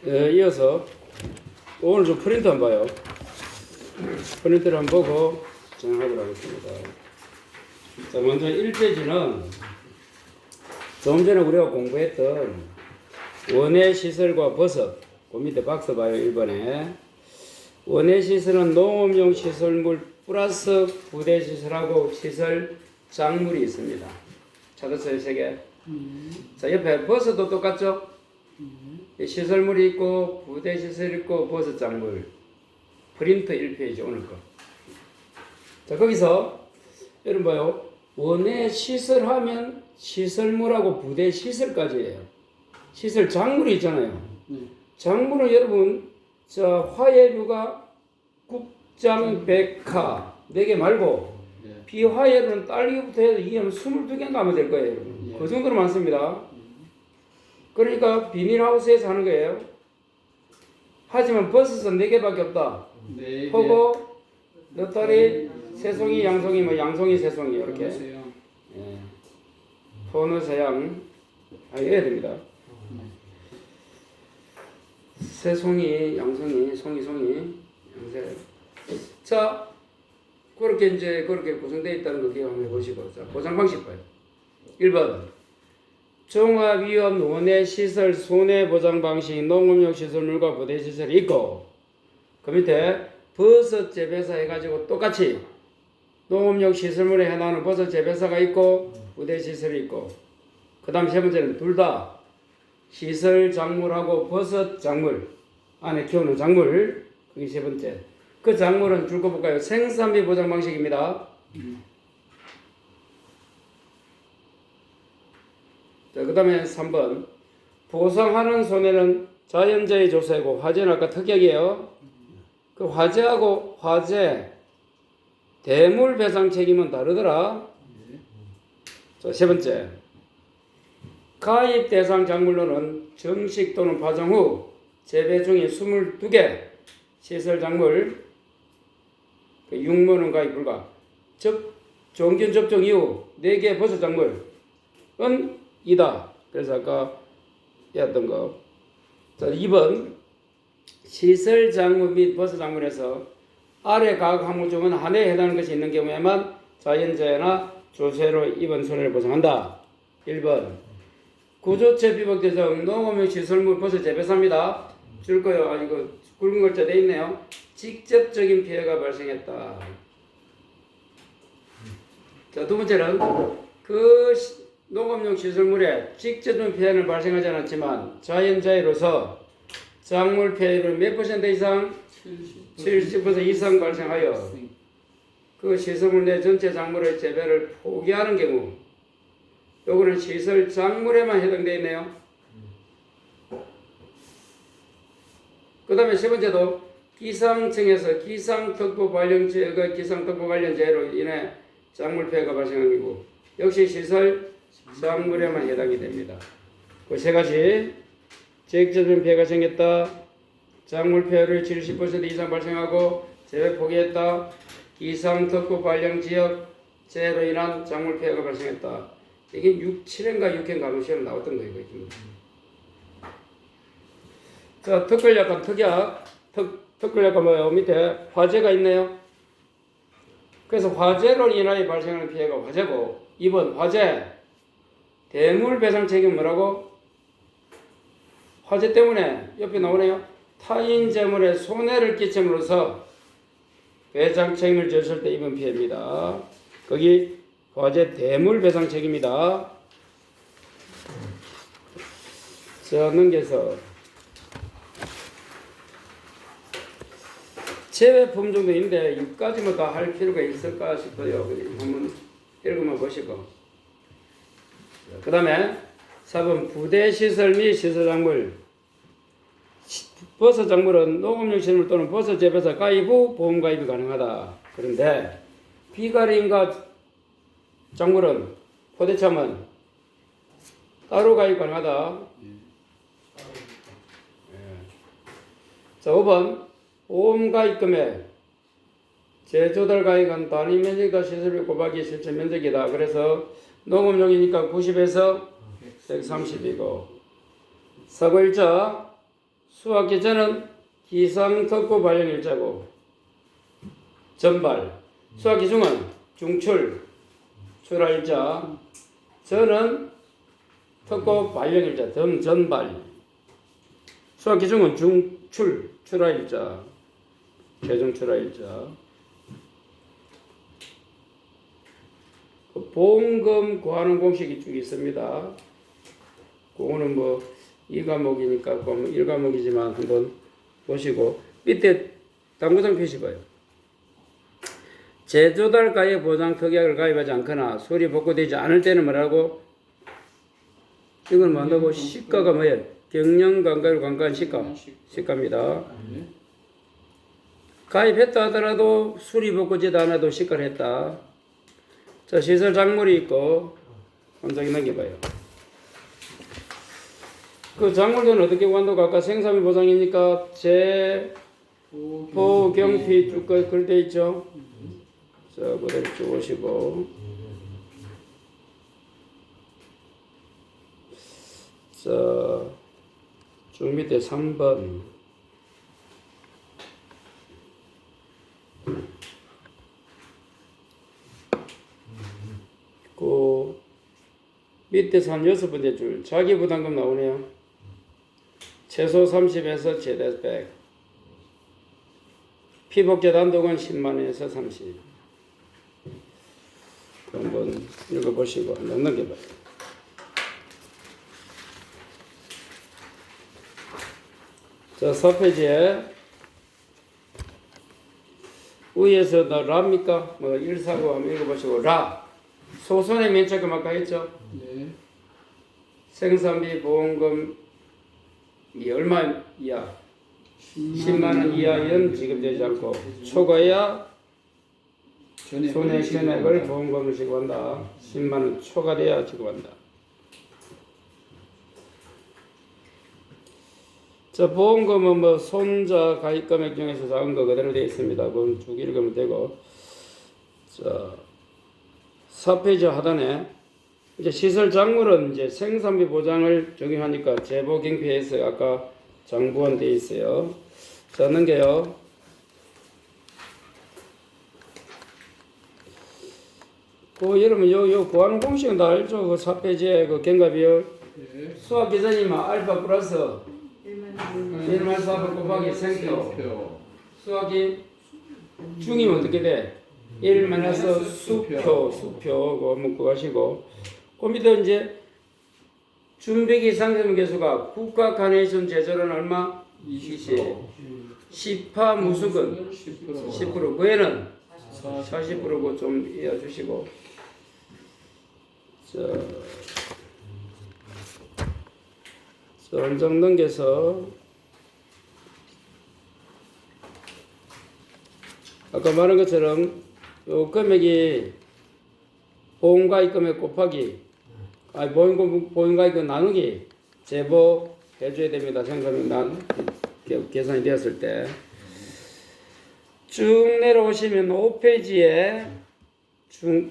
이어서 오늘 좀 프린트 한번 봐요. 프린트를 한번 보고 진행하도록 하겠습니다. 자, 먼저 1페이지는 조금 전에 우리가 공부했던 원예 시설과 버섯, 그 밑에 박스 봐요. 1번에 원예 시설은 농업용 시설물 플러스 부대 시설하고 시설 작물이 있습니다. 찾았어요? 3개. 자, 옆에 버섯도 똑같죠? 시설물이 있고 부대 시설 있고 버섯 작물. 프린트 1페이지 오늘 거. 자, 거기서 여러분 봐요. 원예 시설하면 시설물하고 부대 시설까지예요. 시설 작물이 있잖아요. 작물은 여러분 자 화예류가 국장 백화 4개 말고 비화예류는 딸기부터 해서 이하면 22개인가 하면 될 거예요. 여러분. 그 정도로 많습니다. 그러니까 비닐하우스에서 하는 거예요. 하지만 버섯은 4개밖에 없다. 포고, 너타리, 새송이, 양송이, 뭐 양송이, 새송이 이렇게. 예. 포너 서양 해야 됩니다. 새송이, 양송이, 송이, 양새. 자, 그렇게 이제 그렇게 구성되어 있다는 거 기억해 보시고, 자, 보상 방식 봐요. 1번. 종합위험 원예 시설 손해 보장 방식 농업용 시설물과 부대 시설이 있고, 그 밑에 버섯 재배사 해가지고 똑같이 농업용 시설물에 해당하는 버섯 재배사가 있고 부대 시설이 있고, 그 다음 3번째는 둘 다 시설 작물하고 버섯 작물 안에 키우는 작물, 그게 3번째. 그 작물은 줄 거 볼까요? 생산비 보장 방식입니다. 자, 그 다음에 3번 보상하는 손해는 자연재해 조사이고, 화재는 아까 특약이에요. 그 화재하고 화재 대물 배상 책임은 다르더라. 자, 3번째 가입 대상 작물로는 정식 또는 파종 후 재배 중인 22개 시설 작물, 그 6만원 가입 불가. 종균 접종 이후 4개 버섯 작물은 이다. 그래서 아까 했던 거. 자, 2번 시설 작물 및 버섯 작물에서 아래 각 항목 중은 하나에 해당하는 것이 있는 경우에만 자연재해나 조세로 입은 손해를 보상한다. 1번 구조체 비복 대상 농업용 시설물 버섯 재배사입니다. 줄 거요. 아니 그 굵은 글자 돼 있네요. 직접적인 피해가 발생했다. 자, 두 번째는 그 농업용 시설물에 직접적인 피해는 발생하지 않았지만 자연재해로서 작물 피해율은 몇 퍼센트 이상? 70% 이상 발생하여 그 시설물 내 전체 작물의 재배를 포기하는 경우, 요거는 시설 작물에만 해당되어 있네요. 그 다음에 3번째도 기상청에서 기상특보 관련 재해로 인해 작물 피해가 발생한 경우 역시 시설 작물에만 해당이 됩니다. 그 3가지 직접적인 피해가 생겼다, 작물 피해율이 70% 이상 발생하고 재배 포기했다, 기상특보 발령 지역 재해로 인한 작물 피해가 발생했다. 이게 7회인가 6회 가면 시험 나왔던 거예요. 자, 특별약관 특약. 특별약관 뭐예요? 밑에 화재가 있네요. 그래서 화재로 인하여 발생하는 피해가 화재고, 2번 화재 대물 배상 책임 뭐라고? 화재 때문에 옆에 나오네요. 타인 재물에 손해를 끼침으로써 배상 책임을 졌을 때 입은 피해입니다. 거기 화재 대물 배상 책임이다. 자, 넘겨서 제외 품종도 있는데 6가지만 다 할 필요가 있을까 싶어요. 한번 읽어만 보시고. 그 다음에 4번 부대시설 및 시설작물. 버섯 작물은 농업용 시설물 또는 버섯 재배사 가입 후 보험 가입이 가능하다. 그런데 비가림과 작물은 포대참은 따로 가입 가능하다. 자, 5번 보험 가입 금액 제조달 가입은 단위 면적과 시설비 곱하기 실제 면적이다. 그래서 농업용이니까 90에서 130이고 사고일자 수학기전은 기상특고 발령일자고 전발. 수학기중은 중출 출하일자. 전은 특고 발령일자 전발. 수학기중은 중출 출하일자 최종 출하일자. 보험금 구하는 공식이 쭉 있습니다. 그거는 뭐 2과목이니까 1과목이지만 한번 보시고 밑에 당구장 표시 봐요. 제조달 가액 보장 특약을 가입하지 않거나 수리 복구되지 않을 때는 뭐라고? 이건 뭐한다고? 시가가 뭐예요? 경영 관가율 관가한 시가입니다. 가입했다 하더라도 수리 복구지도 않아도 시가를 했다. 자, 시설 작물이 있고 원장이 넘겨봐요. 그 작물들은 어떻게 구한다고? 아까 생산비 보장이니까 보경피 쭉 그렇게 있죠. 자, 그대로 쭉 오시고. 자, 쭉 밑에 3번. 그 밑에서 한 6번째 줄 자기 부담금 나오네요. 최소 30에서 최대 100. 피복제 단독은 10만원에서 30. 한번 읽어보시고 한번 넘겨봐요. 자, 4페이지에 위에서 라입니까? 뭐 149 한번 읽어보시고 라. 소손의 면책금 아까 했죠? 네. 생산비 보험금이 얼마 이하? 10만원 이하는 지급되지 않고 초과해야 손해 전액을 보험금을 지급한다. 10만원 초과돼야 지급한다. 자, 보험금은 뭐 손자 가입 금액 중에서 작은 거 그대로 되어 있습니다. 그건 쭉 읽으면 되고. 자, 4페이지 하단에 이제 시설 작물은 이제 생산비 보장을 적용하니까 제보 경피에서 아까 장부원 되어 있어요. 자, 넘겨요. 그 여러분 요 구하는 공식은 다 알죠? 그 4페이지에 그 경과 비율. 네. 수학 계산이면 알파 플러스 1만 4번 곱하기 생표. 수학이 중이면 어떻게 돼? 1 마이너스 수표 그거 먹고 가시고. 그 밑에 이제 준비기 상세분 개수가 국가 카네이션 제조는 얼마? 20. 10파 무수근 10%. 그 애는 40%고 좀 이어주시고. 자, 원장 넘겨서 아까 말한 것처럼 요 금액이 보험가입 금액 곱하기 보험가입 금액 나누기 제보 해줘야 됩니다. 생산비 계산이 되었을 때 쭉 내려오시면 5페이지에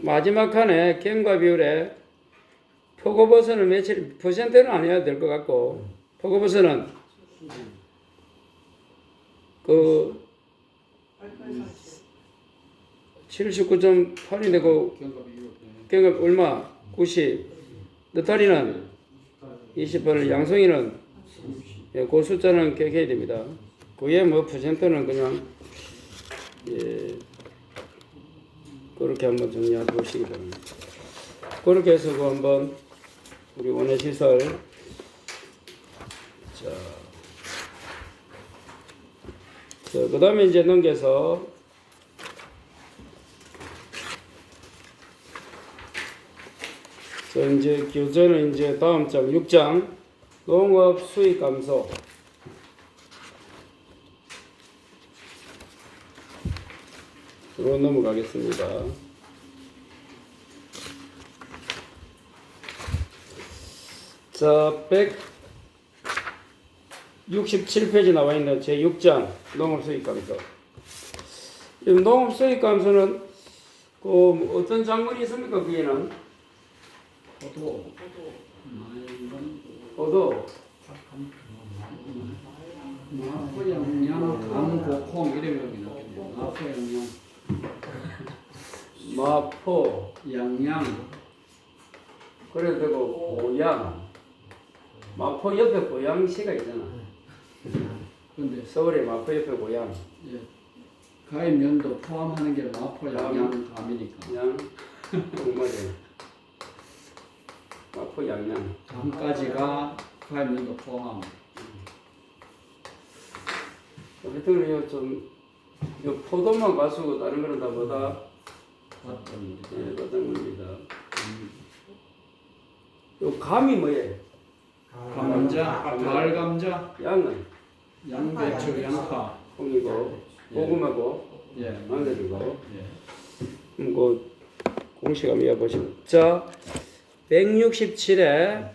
마지막 칸에 경과 비율에 표고버섯은 며칠 퍼센트는 안 해야 될 것 같고 표고버섯은 그 79.8인데 그 경과 얼마? 90. 느타리는 28. 양송이는 그 숫자는 기억해야 됩니다. 그게 뭐 퍼센트는 그냥 그렇게 한번 정리해 보시기 바랍니다. 그렇게 해서 그 한번 우리 원예시설 그 다음에 이제 넘겨서 이제 교재는 이제 다음 장 6장 농업 수익 감소. 으로 넘어가겠습니다. 자, 167페이지 나와 있는 제 6장 농업 수익 감소. 농업 수익 감소는 그 어떤 작물이 있습니까? 그게는 포도. 마포 양양 감고콩 이런 거 나오겠네요. 마포 양양 마포 양양 그래도 되고 고양 마포 옆에 고양시가 있잖아. 근데 서울에 마포 옆에 고양 예, 가입면도 포함하는 게 마포 양양 감이니까 그냥 정말에 마포 양양 감까지가 가입면도 포함합니다. 하여튼 요좀 포도만 가수고 다른 거는 다 뭐다 맞답니다. 예, 받은 겁니다. 요 감이 뭐예요? 감자, 가을 감자, 양은 양배추, 양파, 콩이고 고구마고 예, 마늘이고 예. 그 공식 한번 해보시고 자 167에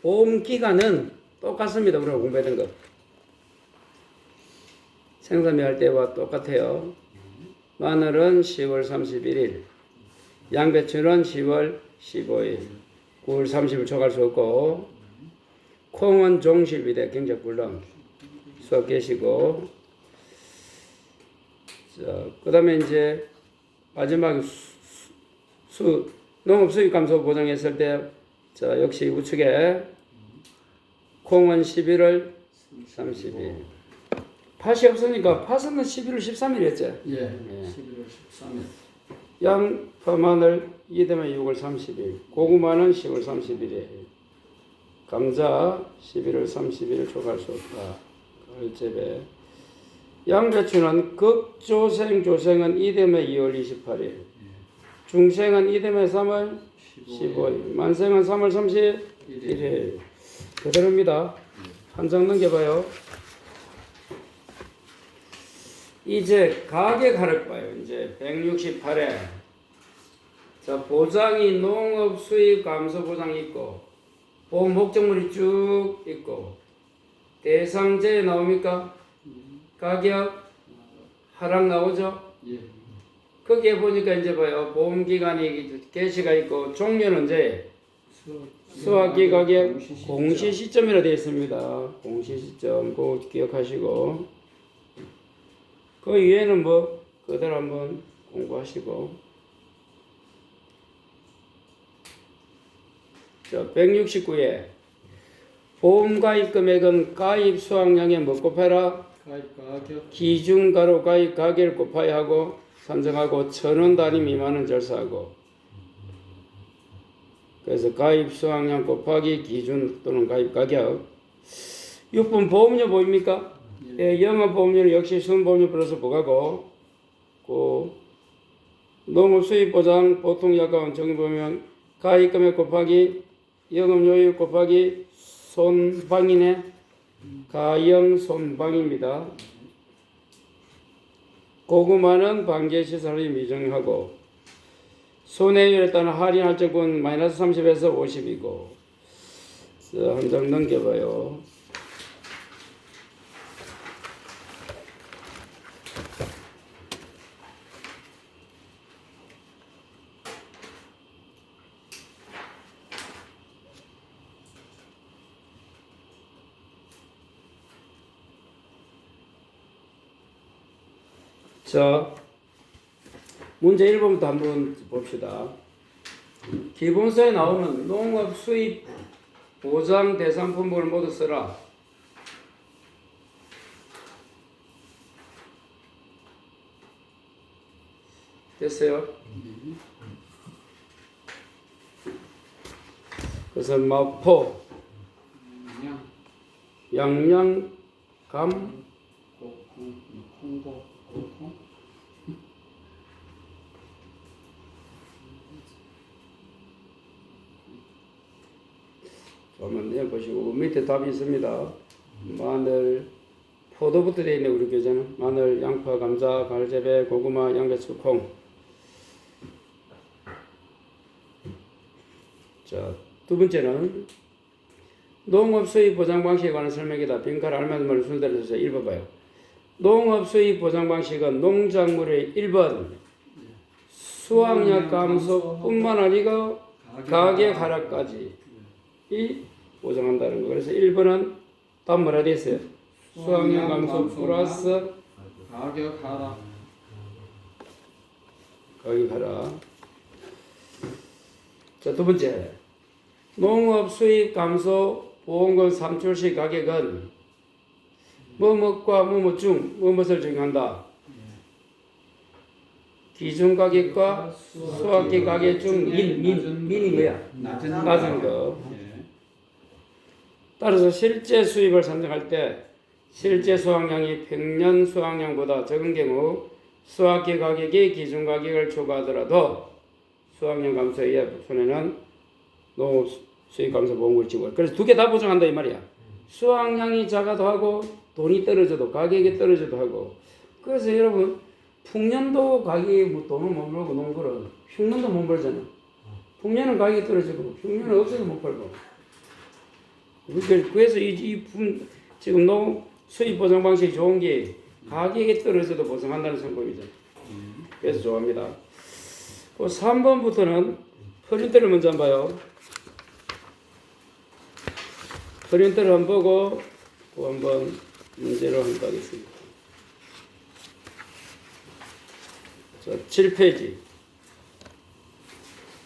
보험 기간은 똑같습니다. 우리가 공부했던 거 생산미 할 때와 똑같아요. 마늘은 10월 31일 양배추는 10월 15일 9월 30일 초과할 수 없고 콩은 종실비대 경작불능 수업 계시고 자 그다음에 이제 마지막 농업 수입 감소 보장했을 때 자 역시 우측에 콩은 11월 30일 팥이 없으니까 팥은 11월 13일이었죠. 예, 11월 13일. 양파 마늘 이듬해 6월 30일 고구마는 10월 31일 감자 11월 30일 초과할 수 없다. 가을재배 양배추는 극조생 조생은 이듬해 2월 28일 중생은 이듬해 3월 15일 만생은 3월 31일 그대로입니다. 한 장 넘겨봐요. 이제 가격 하를 봐요. 이제 168에 자 보장이 농업 수입 감소 보장이 있고 보험 목적물이 쭉 있고 대상제에 나옵니까? 가격 하락 나오죠? 예. 거기에 보니까 이제 봐요. 보험 기간이 개시가 있고 종료는 이제 수확기 가격 공시 시점이라 되어 있습니다. 공시 시점 그거 기억하시고 그 위에는 뭐 그대로 한번 공부하시고 자 169에 보험 가입 금액은 가입 수확량에 뭐 곱해라 가입 가격 기준가로 가입 가격을 곱하여 하고 산정하고 1,000원 단위 미만은 절사하고 그래서 가입 수확량 곱하기 기준 또는 가입 가격 6번 보험료 보입니까? 예, 영업 보험료는 역시 순보험료 플러스 부가고 그 농업 수입 보장 보통 약관 정의 보면 가입 금액 곱하기 영업요율 곱하기 손방이네 가영 손방입니다. 고구마는 반개시설이 미정하고 손해율에 따른 할인 할증분 마이너스 30에서 50이고 한 장 넘겨봐요. 자, 문제 1번부터 한번 봅시다. 기본서에 나오는 농업 수입 보장 대상품목을 모두 써라. 됐어요? 그래서 마포, 양양, 감, 홍보 한번 내보시고 밑에 답이 있습니다. 마늘, 포도부터 되어 있네 우리 교재는. 마늘, 양파, 감자, 가을재배, 고구마, 양배추, 콩. 자, 두 번째는 농업 수입 보장 방식에 관한 설명이다. 빈칸 알맞은 말을 순서대로 해서 읽어봐요. 농업 수입 보장 방식은 농작물의 1번 수확량 감소뿐만 아니고 가격 하락까지 이 보장한다는 거. 그래서 1번은 답 뭐라 돼 있어요? 수확량 감소 플러스 가격 하락. 가격 하락. 자, 두 번째. 농업 수입 감소 보험금 산출 시 가격은 뭐뭐과 뭐뭐 중 뭐뭇을 정한다. 기준 가격과 수확기 가격 중 민이 뭐야? 낮은 거. 예. 따라서 실제 수입을 산정할 때 실제 수확량이 평년 수확량보다 적은 경우 수확기 가격이 기준 가격을 초과하더라도 수확량 감소에 의해 손해는 농업 수입 감소 보험금을 지고. 그래서 두 개 다 보장한다 이 말이야. 수확량이 작아도 하고 돈이 떨어져도 가격이 떨어져도 하고. 그래서 여러분 풍년도 가격이 뭐 돈을 못 벌고 농구는 흉년도 못 벌잖아. 풍년은 가격이 떨어지고 흉년은 없어도 못 벌고. 그래서 지금 농 수입 보장 방식이 좋은 게 가격이 떨어져도 보상한다는 성격이죠. 그래서 좋아합니다. 그 3번부터는 프린트를 먼저 한번 봐요. 프린트를 한번 보고 또 한번 문제를 한번 하겠습니다. 자, 7페이지.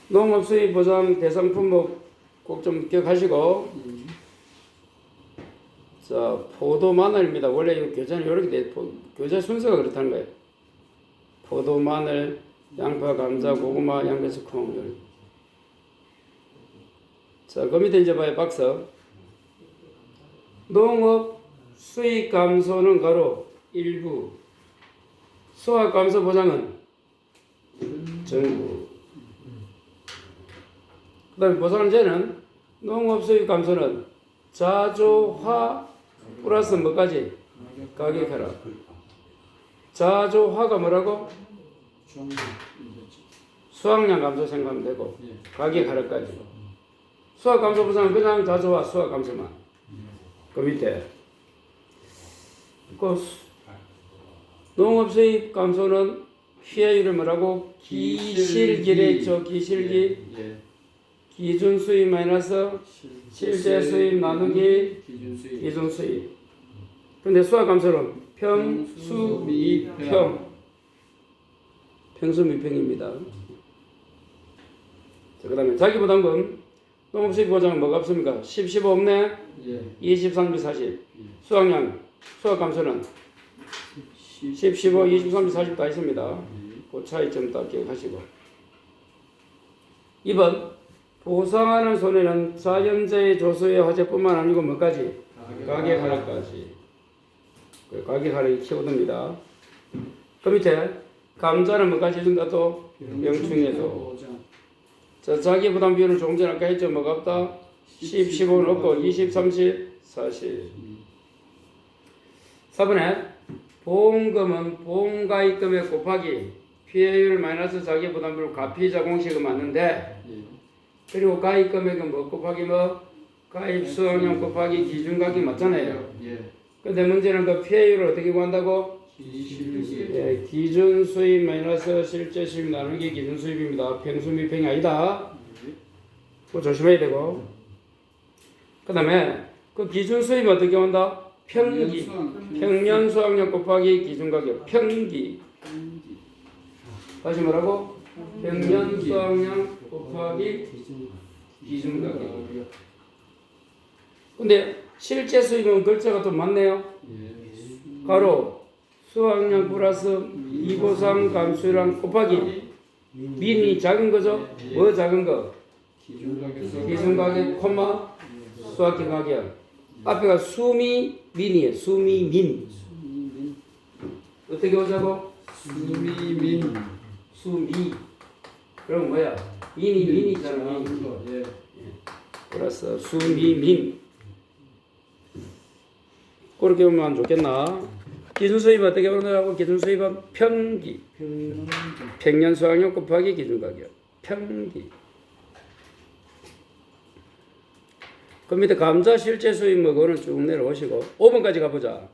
농업 수입 보장 대상 품목 꼭 좀 기억하시고. 자, 포도 마늘입니다. 원래 이 교재는 이렇게 돼, 교재 순서가 그렇다는 거예요. 포도, 마늘, 양파, 감자, 고구마, 양배추, 콩. 자, 그 밑에 이제 봐요, 박스. 농업 수익 감소는 가로 일부, 수확 감소 보장은 전부. 그 다음에 보상제는 농업 수익 감소는 자조화 플러스 뭐까지? 가격 하락. 자조화가 뭐라고? 수확량 감소 생각하면 되고 가격 하락까지. 수확 감소 보상은 그냥 자조화 수확 감소만. 그 밑에 그 농업 수입 감소는 피해율을 뭐라고? 기실기랬죠. 기실기. 기준 수입 마이너스 실제 수입 나누기 기준 수입. 근데 수확 감소는 평수미평. 평수미평입니다. 자, 그 다음에 자기부담금 농업 수입 보장은 뭐가 없습니까? 10, 15 없네? 20, 30, 40. 수확량, 수확 감소는 10, 15, 20, 30, 40 다 있습니다. 그 차이점 다 기억하시고. 2번 보상하는 손해는 자연재해 조소의 화재뿐만 아니고 뭐까지? 가격 하락까지. 가격 하락이 키워드입니다. 그 밑에 감자는 뭐까지 준다 또? 명충해도. 자, 자기 부담 비율은 조금 전에 아까 했죠. 뭐가 없다? 10, 15는 없고 20, 30, 40. 4번에 보험금은 보험가입금액 곱하기 피해율 마이너스 자기 부담 비율 가피자 공식은 맞는데 그리고 가입 금액은 뭐 곱하기 뭐 가입 수확량 곱하기 기준 가격 맞잖아요. 근데 문제는 그 피해율을 어떻게 구한다고? 기준 수입 마이너스 실제 수입 나누기 기준 수입입니다. 평수미평이 아니다. 그거 조심해야 되고. 그 다음에 그 기준 수입이 어떻게 한다? 평기. 평년 수확량 곱하기 기준 가격. 평기. 다시 뭐라고? 평년 수확량 곱하기 기준 가격. 근데 실제 수입은 글자가 또 맞네요. 가로 수확량 플러스 2보상 감수량 곱하기 민이 작은 거죠? 뭐 작은 거? 기준 가격 콤마 수확기 가격. 앞에가 수미 민이에요. 수미 민. 어떻게 오자고? 수미민. 수미. 그럼 뭐야? 민이잖아. 플러스 수미민. 그렇게 보면 좋겠나? 기준 수입 어떻게 보느라고? 기준 수입은 평기. 평년 수확량 곱하기 기준 가격. 평기. 그 밑에 감자 실제 수입 뭐 그거는 쭉 내려오시고 5번까지 가보자.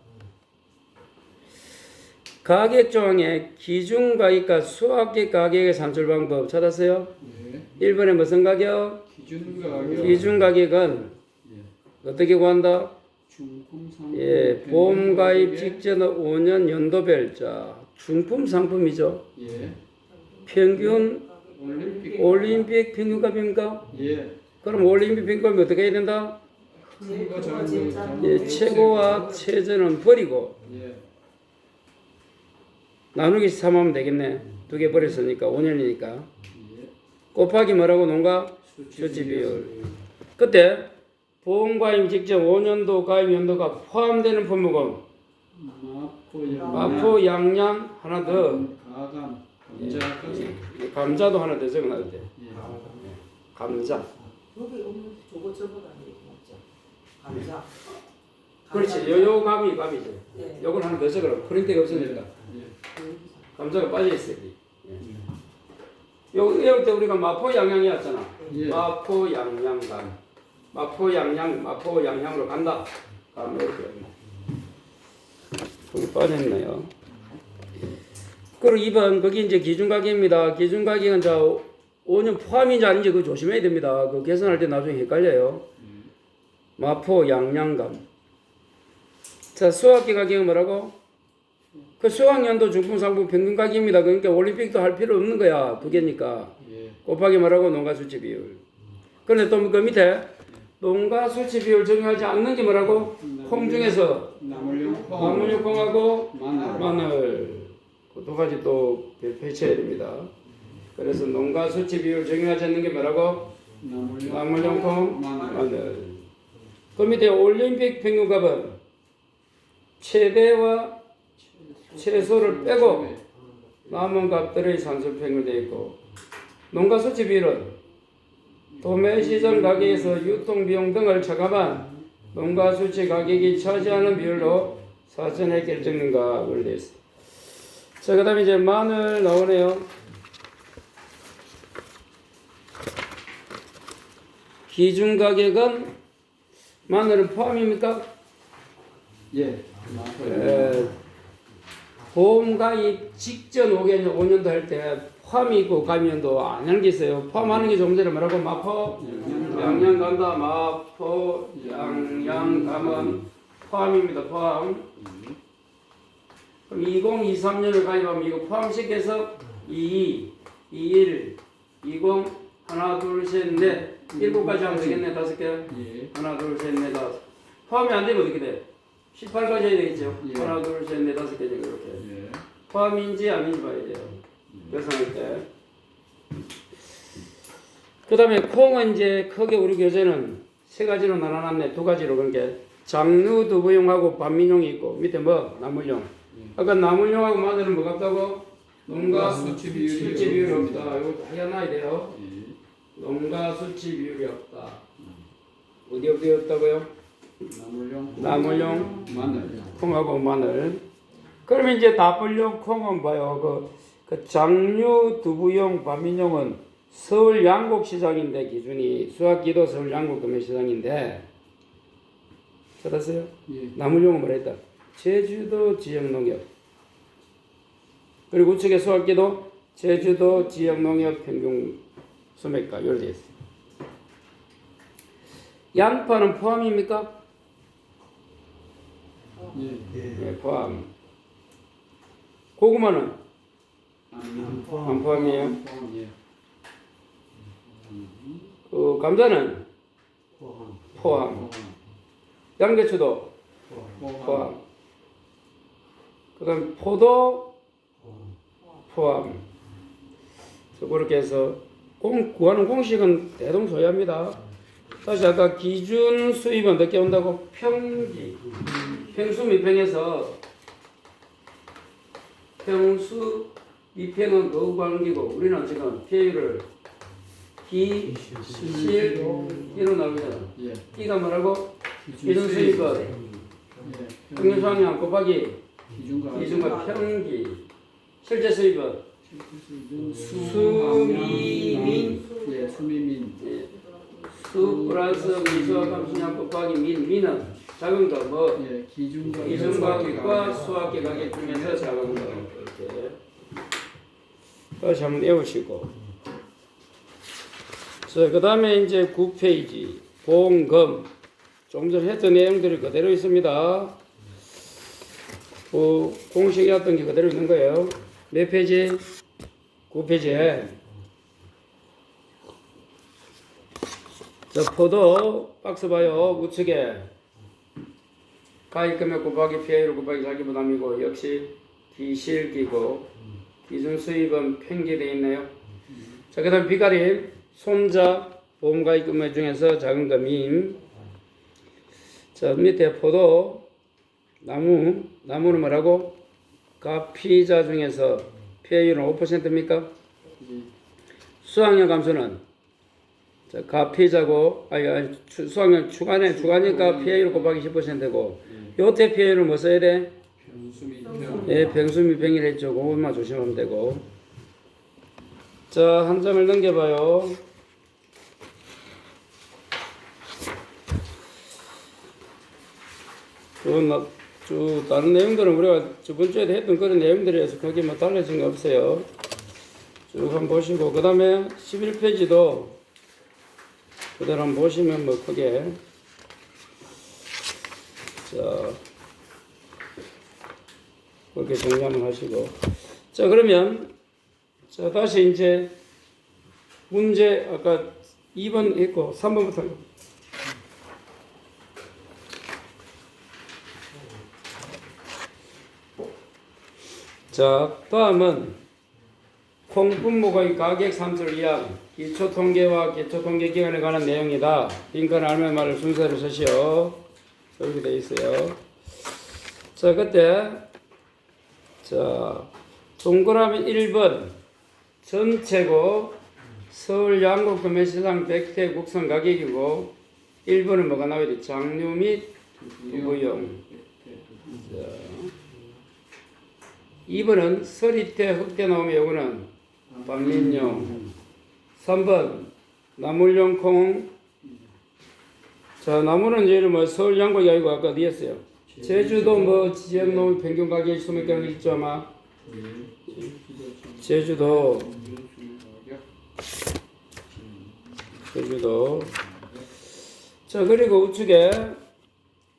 가격 조항에 기준 가격과 수확기 가격의 산출 방법 찾았어요? 1번에 무슨 가격? 기준 가격은 어떻게 구한다? 중품 상품. 예, 보험 가입 직전은 5년 연도별. 자, 중품 상품이죠. 예. 평균 올림픽. 평균값입니까? 예. 그럼 올림픽 평균값이 어떻게 해야 된다? 큰거 적은 예, 최고와 최저는 버리고 예. 나누기 3하면 되겠네. 두 개 버렸으니까 5년이니까. 예. 곱하기 뭐라고 농가? 수치 비율. 그때 보험 가입 직전 5년도 가입 연도가 포함되는 품목은 마포, 양양 하나 더. 가감, 감자까지. 감자도 하나 더 적어놔도 돼. 예. 감자. 여기 없는 저거 저거다 이렇게 먹죠. 감자. 그렇지. 요 감이죠. 네. 요건 하나 더 적어라. 프린트가 없으니까. 예. 감자가 빠져 있어요. 요 이럴 때 우리가 마포 양양이었잖아. 예. 마포 양양감. 마포 양양으로 간다. 감 이렇게. 거기 빠졌네요. 그리고 2번 거기 이제 기준 가격입니다. 기준 가격은 자 5년 포함인지 아닌지 그거 조심해야 됩니다. 그 계산할 때 나중에 헷갈려요. 마포 양양감. 자 수학기 가격은 뭐라고? 그 수학연도 중품 상품 평균 가격입니다. 그러니까 올림픽도 할 필요 없는 거야. 두 개니까. 예. 곱하기 뭐라고? 농가 수치 비율. 그런데 또 그 밑에 농가 수치 비율 적용하지 않는 게 뭐라고? 콩 중에서 나물용 콩하고 마늘. 그 두 가지 또 배치해야 됩니다. 그래서 농가 수치 비율 적용하지 않는 게 뭐라고? 나물용 콩, 마늘. 그 밑에 올림픽 평균값은 최대와 최소를 빼고 남은 값들의 산술 평균되어 있고 농가 수치 비율은 도매 시장 가격에서 유통 비용 등을 차감한 농가 수치 가격이 차지하는 비율로 사전에 결정된가 그렇게 되어 있습니다. 자, 그 다음에 이제 마늘 나오네요. 기준 가격은 마늘은 포함입니까? 예. 보험 가입 직전 5년도 할 때 포함이 있고 가입연도 안 하는 게 있어요. 포함하는 게 조금 전에 뭐라고? 마포 양양 간다. 마포 양양 가면 포함입니다. 포함. 그럼 2023년을 가입하면 이거 포함시켜서 22, 21, 20, 하나, 둘, 셋, 넷, 7가지 하면 되겠네. 5개. 예. 하나, 둘, 셋, 넷, 다섯. 포함이 안 되면 어떻게 돼? 18까지 해야 되겠죠. 예. 하나, 둘, 셋, 넷, 5개 이렇게. 예. 포함인지 아닌지 봐야 돼요. 계산할 때. 그 다음에 콩은 이제 크게 우리 교재는 세 가지로 나눠놨네. 두 가지로. 그러니까 장류 두부용하고 반민용이 있고 밑에 뭐? 나물용. 아까 나물용하고 마늘은 뭐 같다고? 농가 수치 비율이 수치 비율이 없다. 이거 해놔야 돼요. 예. 농가 수치 비율이 없다. 어디 없다고요? 나물용, 마늘. 콩하고 마늘. 그러면 이제 나물용 콩은 봐요. 그 장류 두부용 반민용은 서울 양곡시장인데 기준이 수학기도 서울 양곡 도매시장인데 찾았어요? 예. 나물용은 뭐라 했다? 제주도 지역농협. 그리고 우측에 수학기도 제주도 지역농협 평균 소매가 이렇게 되어 있어요. 양파는 포함입니까? 예. 네, 포함. 고구마는 안 포함이에요. 예. 그 감자는 포함. 양배추도 포함. 그다음 포도 포함. 그렇게 해서 구하는 공식은 대동소이합니다. 다시 아까 기준 수입은 몇 개 온다고? 평기. 평수 미평에서 평수 미평은 그 구하는 기고 우리는 지금 비율을 기, 실, 이로 나오잖아. 예. 기가 뭐라고? 기준 수입은 예. 평균상량 곱하기 기준과 기준과 평기. 실제 수입은 수미민. 예. 수미민. 예. 수 플러스 미수와 감수량 곱하기 민은 작은 거 뭐? 예. 기준과 기준 가격과 수학계 가격 중에서 작은 거 이렇게 다시 한번 외우시고. 자, 그 다음에 이제 9페이지 보험금 조금 전에 했던 내용들이 그대로 있습니다. 공식이었던 게 그대로 있는 거예요. 몇 페이지? 9페이지에. 자, 포도 박스 봐요. 우측에 가입금액 곱하기 피해율 곱하기 자기부담이고 역시 기실기고 기준 수입은 팽기되어 있네요. 자, 그 다음 비가림 손자 보험가입금액 중에서 작은 금임. 자, 밑에 포도 나무는 뭐라고? 가피자 중에서 피해율은 5%입니까? 수확량 감소는 자, 가피자고 수확량 주간이니까 피해율 곱하기 10%고 요때 피해율은 뭐 써야 돼? 예, 병수미 병일 했죠. 그것만 조심하면 되고. 자, 한 점을 넘겨봐요. 다른 내용들은 우리가 저번 주에 했던 그런 내용들이어서 거기 뭐 달라진 거 없어요. 쭉 한번 보시고, 그 다음에 11페이지도 그대로 한번 보시면 뭐 크게. 자, 그렇게 정리 한번 하시고. 자, 그러면, 자, 다시 이제 문제, 아까 2번 했고, 3번부터. 자, 다음은 콩분모의 가격 산출 이항, 기초 통계와 기초 통계 기간에 관한 내용이다. 빈칸 알면 말을 순서로 쓰시오. 이렇게 되어 있어요. 자, 그때 자, 동그라미 1번 전체고 서울 양곡 구매시장 100대 국산 가격이고 1번은 뭐가 나와야 돼? 장류 및 두부용. 자, 2번은 서리태 흑대 나오면 요거는 반민용. 3번 나물용 콩. 자, 나무는 이제 뭐 서울 양곡이 아니고 아까 어디 했어요? 제주도 뭐 지역 농 평균 가격이 소매가격 있죠 아마. 제주도. 자, 그리고 우측에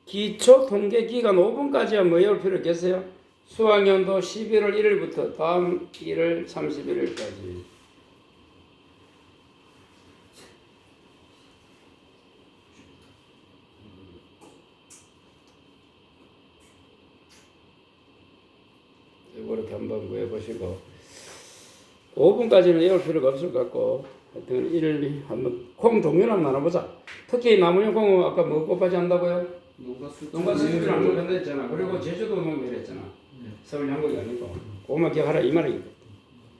기초 통계 기간 5분까지야 뭐 외울 필요 있겠어요? 수학연도 11월 1일부터 다음 1월 31일까지. 이렇게 한번 구해보시고 5분까지는 외울 필요가 없을 것 같고 하여튼 1일 한번 콩 종류를 한번 나눠보자. 특히 나무용 콩은 아까 뭐 꽃바지 한다고요? 농가 수준을 한번 한다 했잖아. 그리고 제주도 농가 했잖아. 서울 양곡이 아니고 그것만 기억하라 이 말이니까.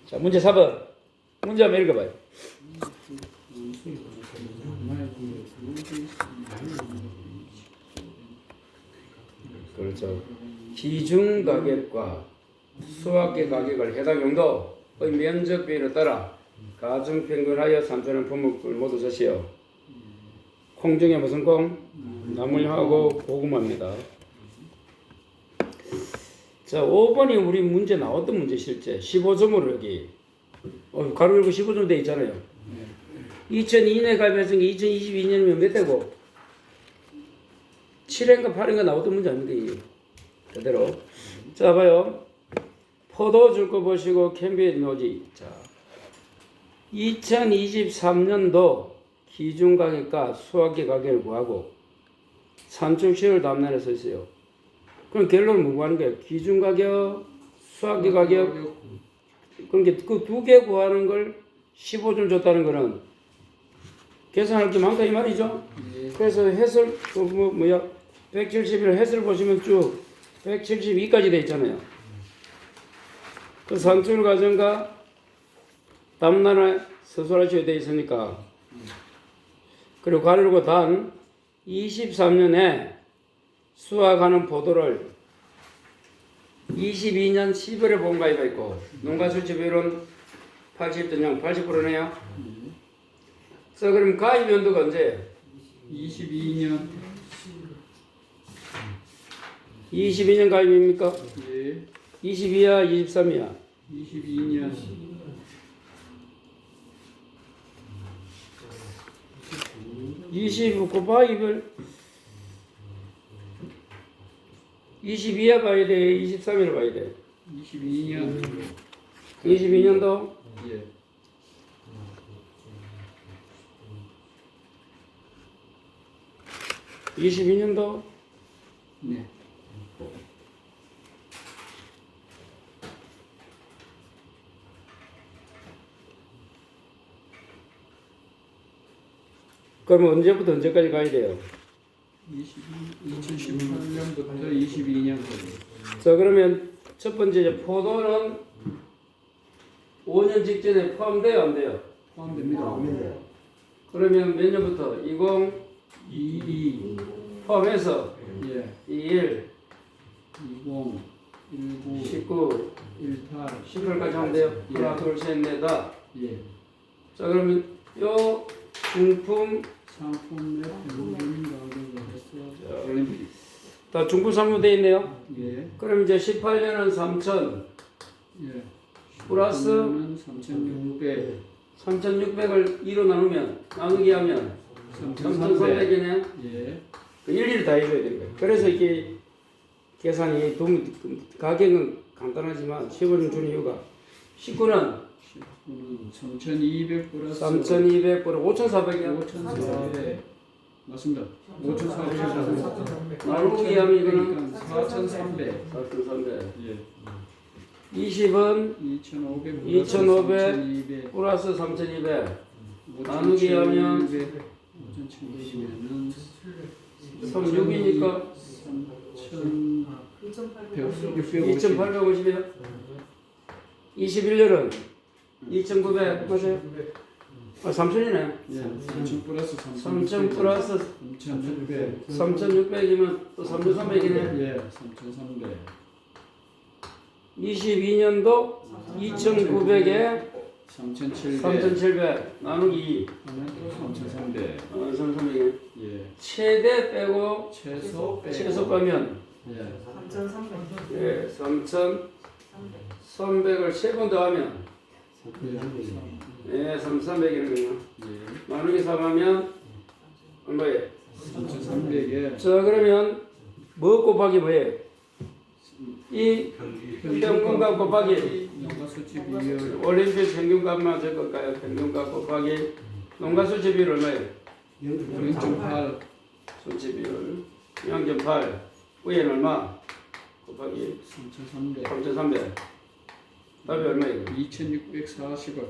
자, 문제 4번 문제 한번 읽어봐요. 그렇죠. 기준 가격과 수확계 가격을 해당 용도의 면적 비율에 따라 가중 평균하여 산출한 품목을 모두 적시오. 콩 중에 무슨 콩? 나물하고 고구마입니다. 자, 5번이 우리 문제 나왔던 문제 실제 15점으로 여기 가로 열고 15점 돼 있잖아요. 2002년에 가입했은 게 2022년이면 몇 대고? 7회인가 8회인가 나왔던 문제 아닙니까 이게? 그대로. 자, 봐요. 포도 줄 거 보시고 캠비의 노지. 자, 2023년도 기준 가격과 수확기 가격을 구하고 산출 시를 담론에 써 있어요. 그럼 결론은 뭐 구하는 거예요? 기준 가격, 수확기 가격. 그러니까 그 두 개 구하는 걸 15점 줬다는 거는 계산할 게 많다 이 말이죠. 그래서 해설 171 해설 보시면 쭉 172까지 돼 있잖아요. 그 산출 과정과 담란에 서술하셔야 돼 있으니까. 그리고 가르고 단 23년에 수확하는 포도를 22년 10월에 보험가입했고 농가 수치 비율은 80.0, 80%네요. 그래서 그럼 가입 연도가 언제? 22년 22년 가입입니까? 예. 22야, 23이야. 22년 20 곱하기 22에 봐야 돼? 23에 봐야 돼? 22년 22년도? 예. 22년도? 네. 그러면 언제부터 언제까지 가야 돼요? 2018년부터 22년까지. 자, 그러면 첫 번째 이제 포도는 5년 직전에 포함돼요, 안 돼요? 포함됩니다. 그러면 몇 년부터? 20 22 포함해서 예. 21, 20 19 19, 18 18까지 하면 돼요. 예. 하나, 둘, 셋, 넷, 다. 예. 자, 그러면 요 중품 상품 몇 평균 가격을 해서 올림픽. 다 중품 상품 돼 있네요. 예. 그럼 이제 18년은 3,000 예. 플러스 3,600 3,600을 2로 나누기 하면 3,300이네. 예. 그 일일이 다 해줘야 되는 거예요. 그래서 이게 계산이 가격은 간단하지만 15를 주는 이유가 19는 3,200 플러스 3,200 5,400이야. 5,400 맞습니다. 5,400 나누기 하면 이거는 4,300 4,300. 예. 20은 2,500 2,500 플러스 3,200 나누기 하면 5,700이면은 36이니까 2,850이요. 21년은 2,900 맞아요? 3,000이네. 예. 3,000 플러스 3,000 플러스 3,600 3,600이면 또 3,300이네. 예. 3,300 22년도 2,900에 3,700 3,700 나누기 2 하면 또 3,300 3,300이네. 예. 최대 빼고 최소 빼고 최소 빼면 예. 3,300. 예, 3,300을 세 번 더하면 예, 3,300이거든요. 예. 나누기 3하면 얼마예요? 3,300에 자, 그러면 뭐 곱하기 뭐예요? 이 평균값 곱하기 농가수치 비율 올림픽 평균값만 될 걸까요? 평균값 곱하기 농가수치 비율 얼마예요? 0.8 수치 비율 0.8 위에는 얼마? 곱하기 3,300 3,300 답이 얼마예요? 2,640원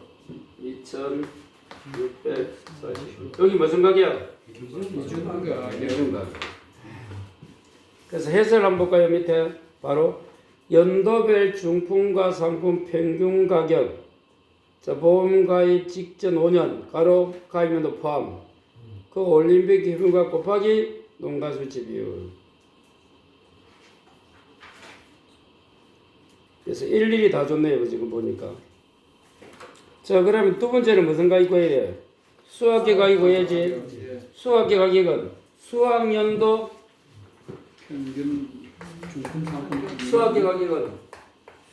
2,640 여기 무슨 가격? 기준가 평균값. 그래서 해설 한번 볼까요? 밑에 바로 연도별 중품과 상품 평균 가격. 자, 보험 가입 직전 5년 가로 가입연도 포함. 그 올림픽 기준값 곱하기 농가수치 비율. 그래서 일일이 다 줬네요, 지금 보니까. 자, 그러면 두 번째는 무슨 가격 구해야 돼요? 수학계 가격 구해야지. 예. 수학계 가격은 수학연도 평균 중품 상품 수학계 가격은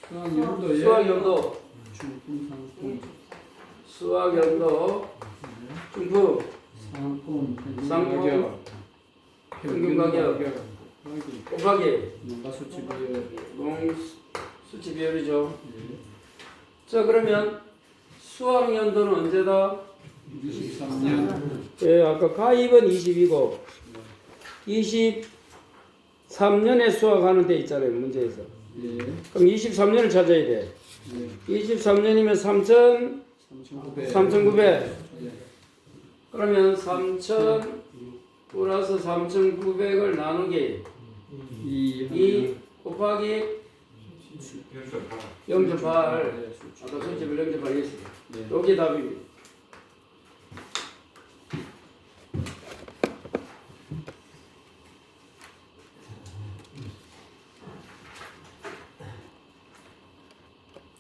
수학연도에 수학연도 중품 상품 수학연도 중품 상품 평균 상품 가격 평균 가격 가격 곱하기 농가수치 비율 농수치 비율이죠. 예. 자, 그러면 수학연도는 언제다? 23년 예, 아까 가입은 20이고 23년에 수학하는 데 있잖아요, 문제에서. 예. 그럼 23년을 찾아야 돼. 예. 23년이면 3,000 3,900 3,900 예. 그러면 3,000 플러스 3,900을 나누기 2 곱하기 0.8 아까 수치를 0.8 했습니다. 예. 여기 답입니다.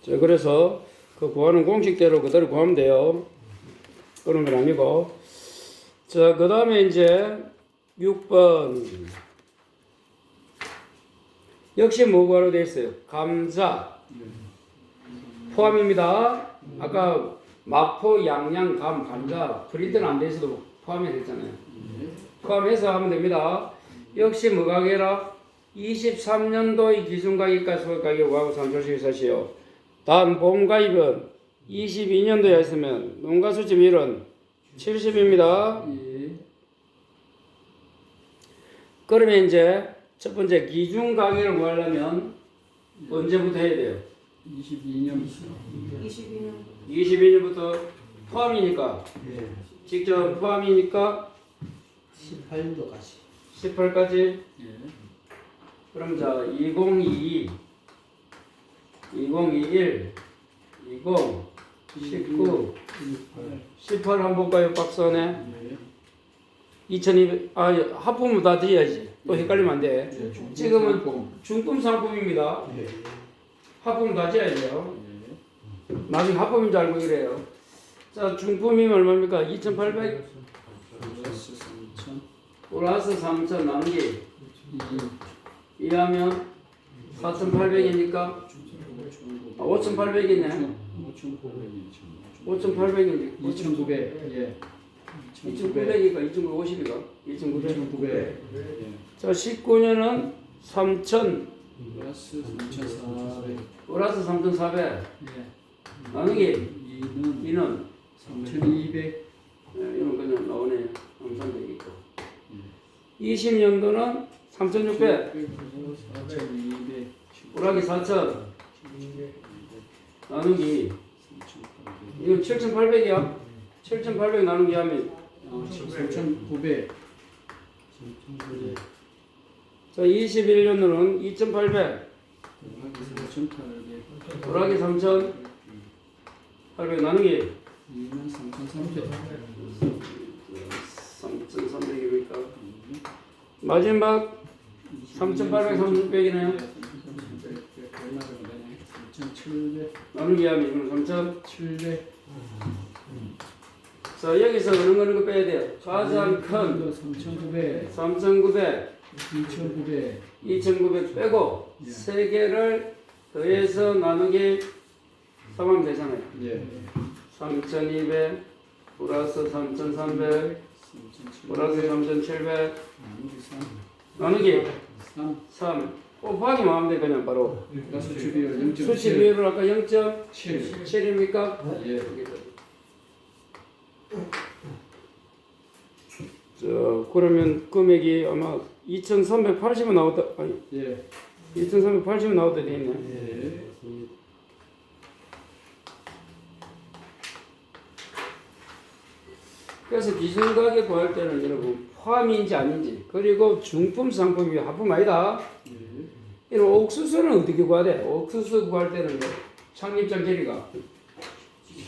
자, 그래서 그 구하는 공식대로 그대로 구하면 돼요. 그런 건 아니고. 자, 그 다음에 이제 6번. 역시 뭐 구하로 되어 있어요? 감자. 포함입니다. 아까 마포, 양양, 감, 감자 프린트는 안 돼 있어도 포함이 됐잖아요. 포함해서 하면 됩니다. 역시 뭐 가게라? 23년도의 기준가격과 소액가격하고 산출시사시요. 다음 보험가입은 22년도에 했으면 농가수지 비율은 70입니다. 예. 그러면 이제 첫 번째 기준가격을 구하려면 언제부터 해야 돼요? 22년 22년 22년부터 포함이니까 예. 직접 포함이니까 18년도까지 18까지. 예. 그럼 자 2022, 2021, 20, 19, 18 한번 볼까요? 박선에 예. 2200 합품은 다 드려야지. 또 헷갈리면 안 돼. 예. 지금은 상품. 중품 상품입니다. 예. 합품 다 지어야 돼요. 예. 나중에 합품인 줄 알고 이래요. 자 중품이면 얼마입니까? 2800 플러스 3,000 플러스 3000 나누기 2 2하면 4800이니까 5800이네. 5800이니까 2,900. 예. 2900이니까 2950이가 2900. 2,900. 예. 자 19년은 3000 플러스 3,400. 플러스 3400 예. 나누기 2는 2는 3,200. 이런 그냥 나오네요. 항상 되겠고 20년도는 3600 4,200. 플러스 4000 나누기 이건 7800이야. 7800 나누기 하면 3,900. 자 21년도는 2800 4,800. 플러스 3800 나누기 2는 3,300. 3300이니까 마지막 3800, 3600이네요. 3,700. 나누기 하면 이건 3000. 700. 자 여기서 어느 거 빼야 돼요? 가장 큰 3,900. 3900, 2,900. 2900 빼고 예. 세 개를 더해서 나누기 3하면 되잖아요. 예. 3200 플러스 3300 플러스 3700 나누기 3. 3 곱하기만 하면 돼. 그냥 바로 플러스 주비율 0.7. 수치 비율을 아까 0.7입니까? 7. 예. 자 그러면 금액이 아마 2380원 나왔다. 아니 예. 2380원 나왔다 돼 있네. 예. 그래서 기준 가격 구할 때는 여러분 포함인지 아닌지 그리고 중품 상품이 합품 아니다. 예. 이런 옥수수는 어떻게 구해야 돼? 옥수수 구할 때는 뭐 창립장 계리가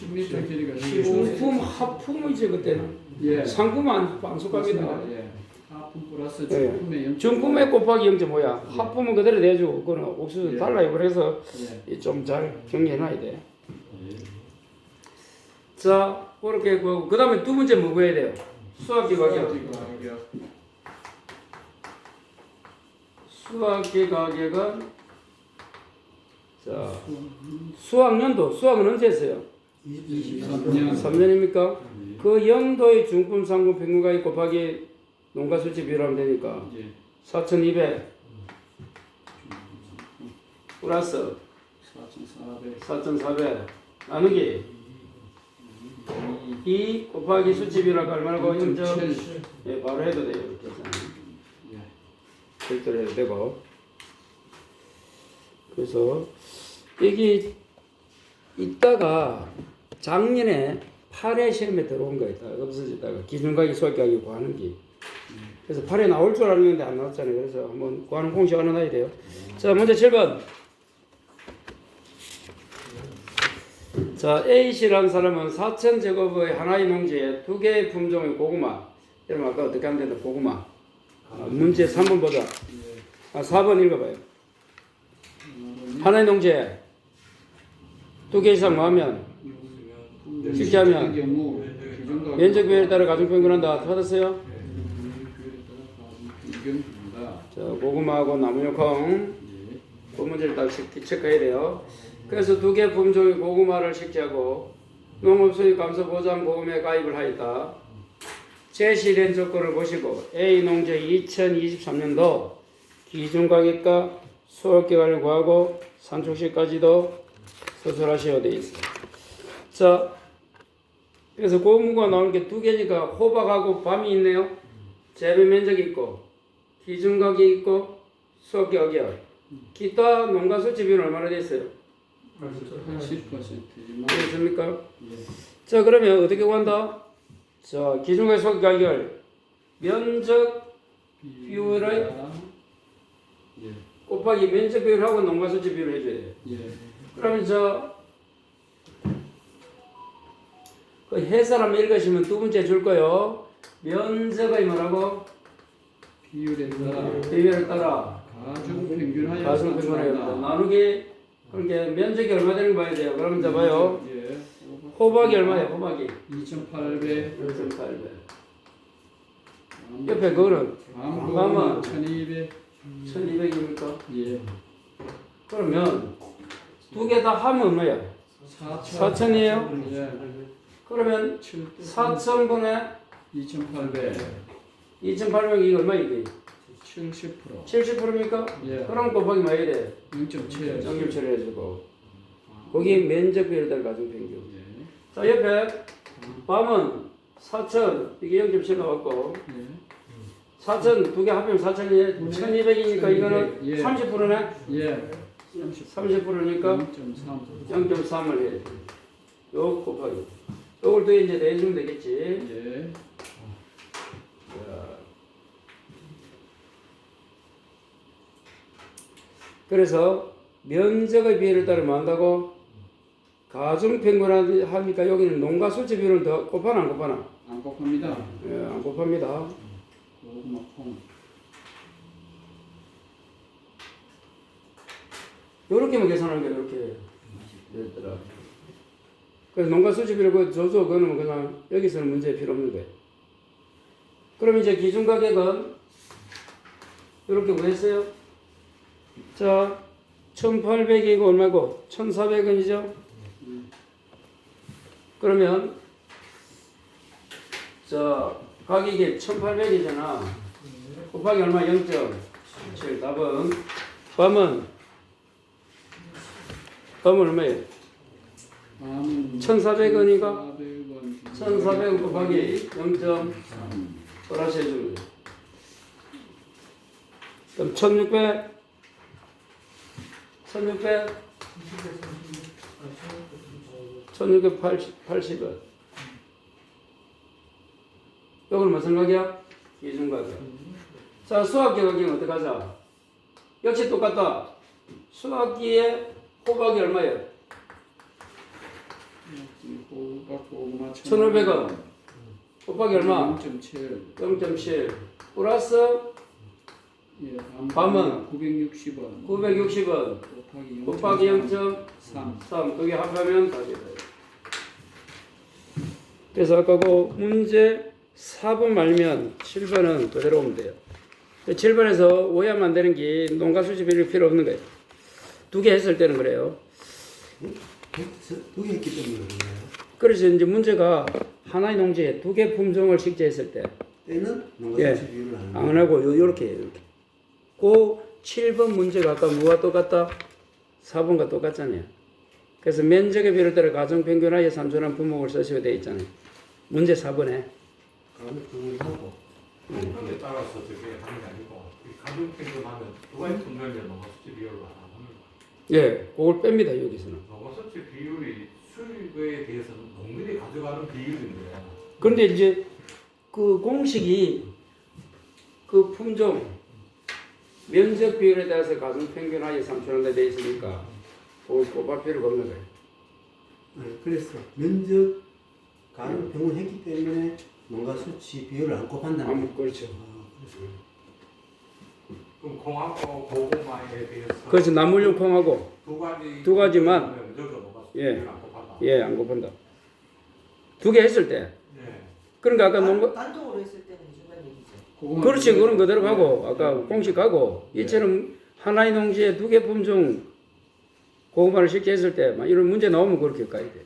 10m 길이가 중품 합품이지 그때는. 예. 상품은 안 속합니다. 예. 하품 플러스 예. 중품의 0. 중품에 곱하기 0.5야. 합품은 그대로 내주고 그거는 옥수수 예. 달라요. 그래서 예. 좀 잘 정리해놔야 돼. 자 그렇게 구하고 그 다음에 두 번째 뭐 구해야 돼요? 수학기 가격. 수학기 가격은 자 수학년도 수학은 언제 했어요? 23년. 3년입니까? 그 연도의 중품 상품 평균가격 곱하기 농가수치 비율하면 되니까 예. 4200 플러스 4,400. 4400 나누기 2 곱하기 수치 비율 아까 얼마고 0.7 예, 바로 해도 돼요. 계산. 예. 절대로 해도 되고. 그래서 이게 있다가 작년에 8회 시험에 들어온 거 있다. 없어졌다가 기준가격 소액가격 구하는 게. 그래서 8회 나올 줄 알았는데 안 나왔잖아요. 그래서 한번 구하는 공식 하나 놔야 돼요. 자, 먼저 7번. 자, A씨라는 사람은 4,000제곱의 하나의 농지에 두 개의 품종의 고구마. 여러분 아까 어떻게 하면 된다? 고구마. 문제 3번 보자. 4번 읽어봐요. 하나의 농지에 두 개 이상 모으면 쉽게 하면 경우 면적 비율에 따라 가중평균한다. 받았어요? 비교입니다. 자, 고구마하고 나무육콩 그 문제를 딱 체크해야 돼요. 그래서 두 개 품종의 고구마를 식재하고 농업수익 감소 보장 보험에 가입을 하였다. 제시된 조건을 보시고 A 농지 2023년도 기준가격과 수확기간을 구하고 산축시까지도 서술하셔야 돼 있어요. 자, 그래서 고무가 나오는 게 두 개니까 호박하고 밤이 있네요. 재배 면적이 있고 기준가격이 있고 수확가격. 기타 농가 수치 비율은 얼마나 돼 있어요? 80%지만 되겠습니까? 예. 자, 그러면 어떻게 구한다? 자, 기준가격 수확가격을 면적 비율의 예. 곱하기 면적 비율하고 농가 수치 비율을 해줘야 돼요. 예. 그러면 그 해설하면 읽으시면 두 번째 줄 거요. 면적의 뭐라고? 비율에 따라 비율에 따라 가중 평균하여 가중 평균하여 산출한다. 나누기 그러니까 면적이 얼마 되는 거 봐야 돼요. 그러면 이제 봐요. 예. 호박이 얼마예요? 호박이 2,800. 1,800. 옆에 그거는 밤은 1,200. 1,200입니까? 예. 그러면 두 개 다 하면 얼마야? 4,000이에요? 예. 그러면 4,000분의 2,800. 2,800이 얼마 이게? 70%. 70%입니까? 예. 그럼 곱하기 많이 돼. 0.7. 정규 처리해주고 거기 면적 비율에 따라 가중 평균. 예. 자 옆에 밤은 4,000 이게 0.7 나왔고 예. 4,000 두 개 합하면 4,000이 1,200이니까 이거는 예. 30%네. 예. 30%니까 0.3. 0.3을 해야 돼. 요 곱하기. 요걸 또 이제 내주면 되겠지. 예. 자. 그래서 면적의 비율에 따라 뭐 한다고? 가중평균 합니까? 여기는 농가 수치 비율은 더 곱하나 안 곱하나? 안 곱합니다. 예, 안 곱합니다. 고구마 콩. 요렇게만 계산하는 게 이렇게 됐더라. 그래서 농가 수치 비율 그 조조 그거는 그냥 여기서는 문제 필요 없는 거예요. 그럼 이제 기준 가격은 이렇게 구했어요. 자, 1,800이고 얼마고? 1,400원이죠. 그러면 자 가격이 1,800이잖아. 곱하기 얼마? 0.7. 답은 밤은 얼마예요? 1,400원이가 1,400원 곱하기 0.3 플러스 해주면 돼요. 그럼 1,600 1,680원. 이건 무슨 가격? 기준 가격. 자, 수학기 가격은 어떻게 하자? 역시 똑같다. 수학기에 호박이 얼마예요? 호박 고구마 1,500원. 곱하기 얼마? 0.7. 0.7 플러스 예. 밤은 960원. 960원 곱하기 0.3 그게 합하면 답이 돼요. 그래서 아까 그 문제 4번 말면 7번은 그대로 오면 돼요. 7번에서 오해하면 안 되는 게 농가 수치 비율 필요 없는 거예요. 두 개 했을 때는 그래요. 두 개 했기 때문에 그래요. 그래서 이제 문제가 하나의 농지에 두 개 품종을 식재했을 때 때는 농가 예. 수치 비율을 안 안 하고 요렇게 해요. 이렇게. 그 7번 문제가 아까 뭐가 똑같다? 4번과 똑같잖아요. 그래서 면적의 비율에 따라 가정평균하여 산출한 분목을 쓰셔야 되어 있잖아요. 문제 4번에. 가격 평균하고 그에 따라서 저게 하는 게 아니고 가중평균하면 두 가지 품종의 농가수치 비율로 하나 합니다. 예, 그걸 뺍니다, 여기서는. 농가수치 비율이 수익에 대해서는 농민이 가져가는 비율인데 그런데 이제 그 공식이 그 품종 면적 비율에 따라서 가중평균하여 산출한다 되어 있으니까 그걸 꼽을 필요가 없는 거예요. 그래서 면적 가격 평균했기 때문에 농가 수치 비율을 안 곱한다는 거예요. 그렇죠. 그럼 콩하고 고구마에 대해서 그래서 나물용 콩하고 두 가지만 무조건 농가수치 예. 비율을 안 곱한다. 예, 안 곱한다. 두 개 했을 때. 예. 그러니까 아까 농가 단독으로 했을 때는 이중간 얘기죠. 그렇지, 그런 그대로 가고 아까 공식 가고 이처럼 하나의 농지에 두 개 품종 고구마를 식재했을 때 막 이런 문제 나오면 그렇게 가야 돼.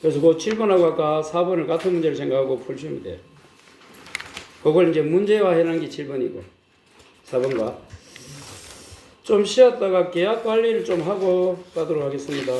그래서 그 7번하고 아까 4번을 같은 문제를 생각하고 풀시면 돼요. 그걸 이제 문제화해 놓은 게 7번이고 4번과 좀 쉬었다가 계약 관리를 좀 하고 가도록 하겠습니다.